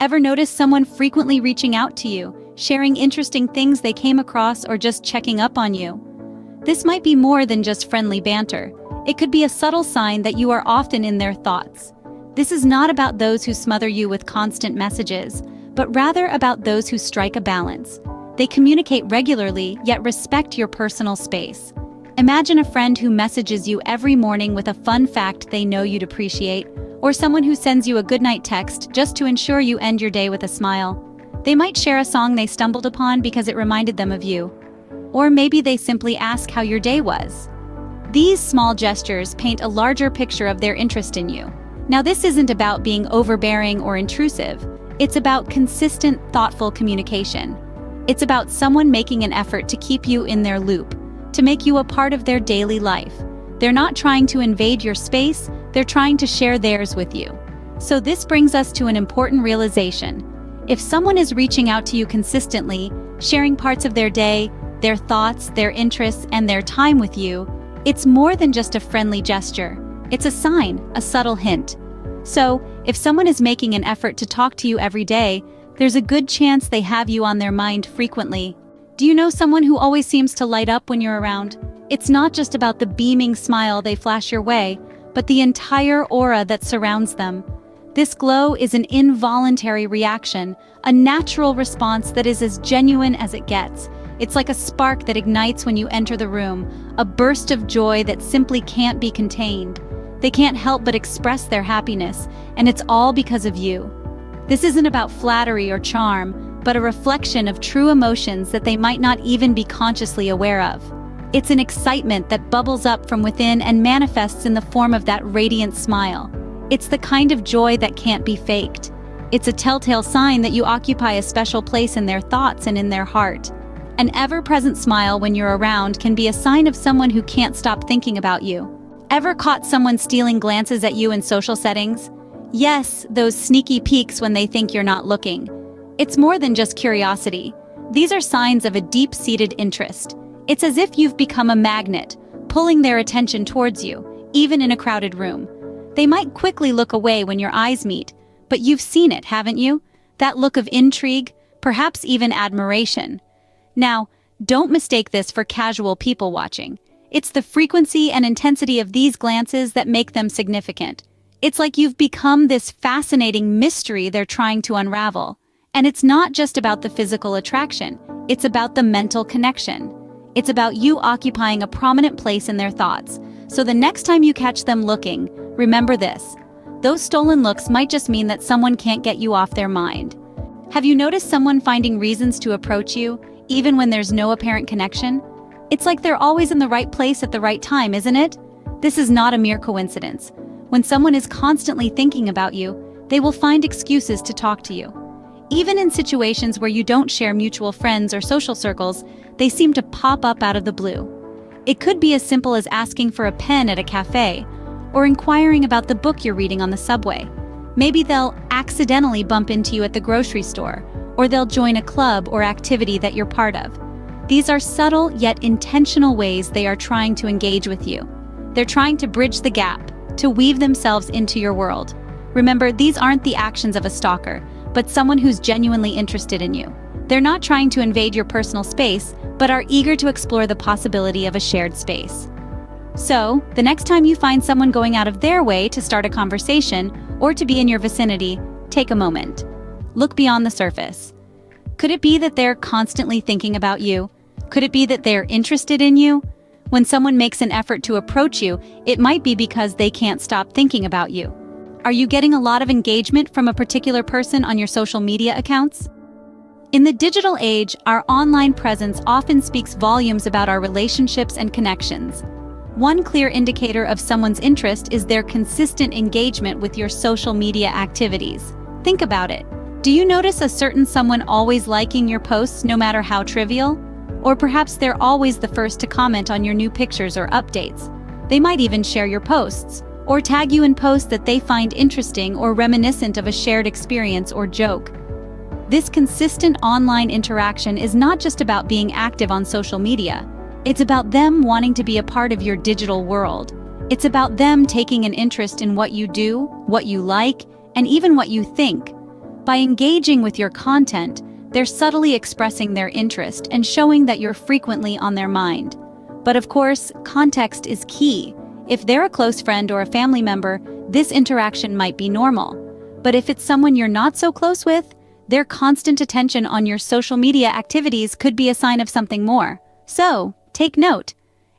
Ever notice someone frequently reaching out to you, sharing interesting things they came across, or just checking up on you? This might be more than just friendly banter. It could be a subtle sign that you are often in their thoughts. This is not about those who smother you with constant messages, but rather about those who strike a balance. They communicate regularly, yet respect your personal space. Imagine a friend who messages you every morning with a fun fact they know you'd appreciate, or someone who sends you a goodnight text just to ensure you end your day with a smile. They might share a song they stumbled upon because it reminded them of you. Or maybe they simply ask how your day was. These small gestures paint a larger picture of their interest in you. Now, this isn't about being overbearing or intrusive. It's about consistent, thoughtful communication. It's about someone making an effort to keep you in their loop, to make you a part of their daily life. They're not trying to invade your space, they're trying to share theirs with you. So this brings us to an important realization. If someone is reaching out to you consistently, sharing parts of their day, their thoughts, their interests, and their time with you, it's more than just a friendly gesture. It's a sign, a subtle hint. So, if someone is making an effort to talk to you every day, there's a good chance they have you on their mind frequently. Do you know someone who always seems to light up when you're around? It's not just about the beaming smile they flash your way, but the entire aura that surrounds them. This glow is an involuntary reaction, a natural response that is as genuine as it gets. It's like a spark that ignites when you enter the room, a burst of joy that simply can't be contained. They can't help but express their happiness, and it's all because of you. This isn't about flattery or charm, but a reflection of true emotions that they might not even be consciously aware of. It's an excitement that bubbles up from within and manifests in the form of that radiant smile. It's the kind of joy that can't be faked. It's a telltale sign that you occupy a special place in their thoughts and in their heart. An ever-present smile when you're around can be a sign of someone who can't stop thinking about you. Ever caught someone stealing glances at you in social settings? Yes, those sneaky peeks when they think you're not looking. It's more than just curiosity. These are signs of a deep-seated interest. It's as if you've become a magnet, pulling their attention towards you, even in a crowded room. They might quickly look away when your eyes meet, but you've seen it, haven't you? That look of intrigue, perhaps even admiration. Now, don't mistake this for casual people watching. It's the frequency and intensity of these glances that make them significant. It's like you've become this fascinating mystery they're trying to unravel. And it's not just about the physical attraction, it's about the mental connection. It's about you occupying a prominent place in their thoughts. So the next time you catch them looking, remember this. Those stolen looks might just mean that someone can't get you off their mind. Have you noticed someone finding reasons to approach you, even when there's no apparent connection? It's like they're always in the right place at the right time, isn't it? This is not a mere coincidence. When someone is constantly thinking about you, they will find excuses to talk to you. Even in situations where you don't share mutual friends or social circles, they seem to pop up out of the blue. It could be as simple as asking for a pen at a cafe, or inquiring about the book you're reading on the subway. Maybe they'll accidentally bump into you at the grocery store, or they'll join a club or activity that you're part of. These are subtle yet intentional ways they are trying to engage with you. They're trying to bridge the gap, to weave themselves into your world. Remember, these aren't the actions of a stalker, but someone who's genuinely interested in you. They're not trying to invade your personal space, but are eager to explore the possibility of a shared space. So, the next time you find someone going out of their way to start a conversation or to be in your vicinity, take a moment. Look beyond the surface. Could it be that they're constantly thinking about you? Could it be that they're interested in you? When someone makes an effort to approach you, it might be because they can't stop thinking about you. Are you getting a lot of engagement from a particular person on your social media accounts? In the digital age, our online presence often speaks volumes about our relationships and connections. One clear indicator of someone's interest is their consistent engagement with your social media activities. Think about it. Do you notice a certain someone always liking your posts no matter how trivial? Or perhaps they're always the first to comment on your new pictures or updates. They might even share your posts, or tag you in posts that they find interesting or reminiscent of a shared experience or joke. This consistent online interaction is not just about being active on social media. It's about them wanting to be a part of your digital world. It's about them taking an interest in what you do, what you like, and even what you think. By engaging with your content, they're subtly expressing their interest and showing that you're frequently on their mind. But of course, context is key. If they're a close friend or a family member, this interaction might be normal. But if it's someone you're not so close with, their constant attention on your social media activities could be a sign of something more. So, take note.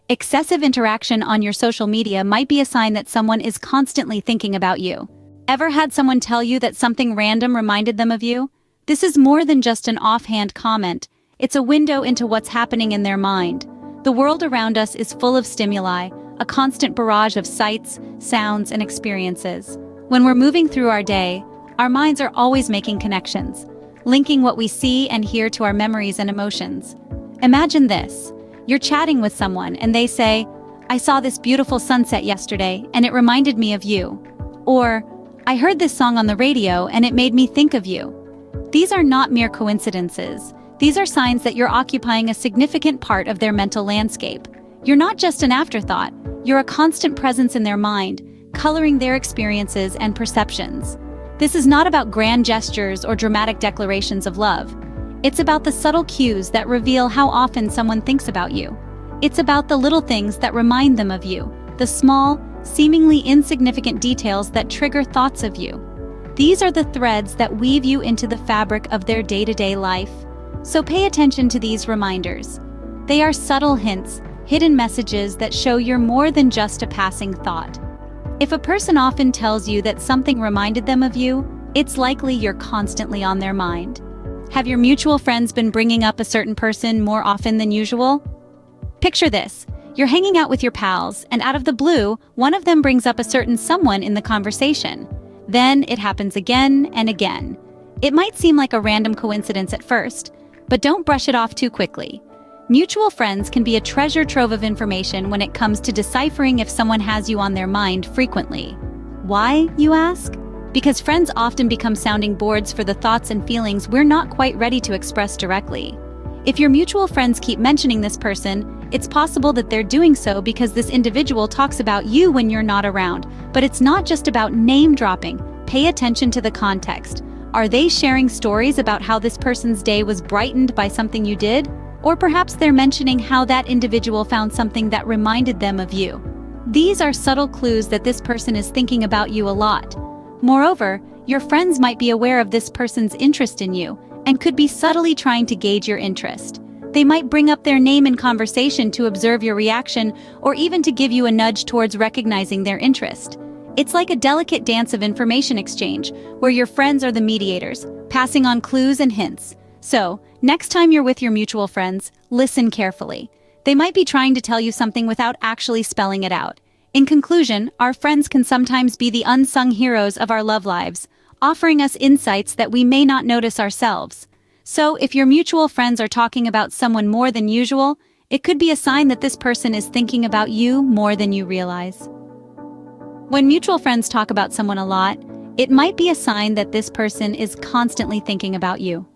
Excessive interaction on your social media might be a sign that someone is constantly thinking about you. Ever had someone tell you that something random reminded them of you? This is more than just an offhand comment. It's a window into what's happening in their mind. The world around us is full of stimuli, a constant barrage of sights, sounds, and experiences. When we're moving through our day, our minds are always making connections, linking what we see and hear to our memories and emotions. Imagine this. You're chatting with someone and they say, "I saw this beautiful sunset yesterday and it reminded me of you." Or, "I heard this song on the radio and it made me think of you." These are not mere coincidences. These are signs that you're occupying a significant part of their mental landscape. You're not just an afterthought, you're a constant presence in their mind, coloring their experiences and perceptions. This is not about grand gestures or dramatic declarations of love. It's about the subtle cues that reveal how often someone thinks about you. It's about the little things that remind them of you, the small, seemingly insignificant details that trigger thoughts of you. These are the threads that weave you into the fabric of their day-to-day life. So pay attention to these reminders. They are subtle hints, hidden messages that show you're more than just a passing thought. If a person often tells you that something reminded them of you, it's likely you're constantly on their mind. Have your mutual friends been bringing up a certain person more often than usual? Picture this. You're hanging out with your pals, and out of the blue, one of them brings up a certain someone in the conversation. Then it happens again and again. It might seem like a random coincidence at first, but don't brush it off too quickly. Mutual friends can be a treasure trove of information when it comes to deciphering if someone has you on their mind frequently. Why, you ask? Because friends often become sounding boards for the thoughts and feelings we're not quite ready to express directly. If your mutual friends keep mentioning this person, it's possible that they're doing so because this individual talks about you when you're not around. But it's not just about name dropping. Pay attention to the context. Are they sharing stories about how this person's day was brightened by something you did? Or perhaps they're mentioning how that individual found something that reminded them of you. These are subtle clues that this person is thinking about you a lot. Moreover, your friends might be aware of this person's interest in you and could be subtly trying to gauge your interest. They might bring up their name in conversation to observe your reaction or even to give you a nudge towards recognizing their interest. It's like a delicate dance of information exchange, where your friends are the mediators, passing on clues and hints. So, next time you're with your mutual friends, listen carefully. They might be trying to tell you something without actually spelling it out. In conclusion, our friends can sometimes be the unsung heroes of our love lives, offering us insights that we may not notice ourselves. So, if your mutual friends are talking about someone more than usual, it could be a sign that this person is thinking about you more than you realize. When mutual friends talk about someone a lot, it might be a sign that this person is constantly thinking about you.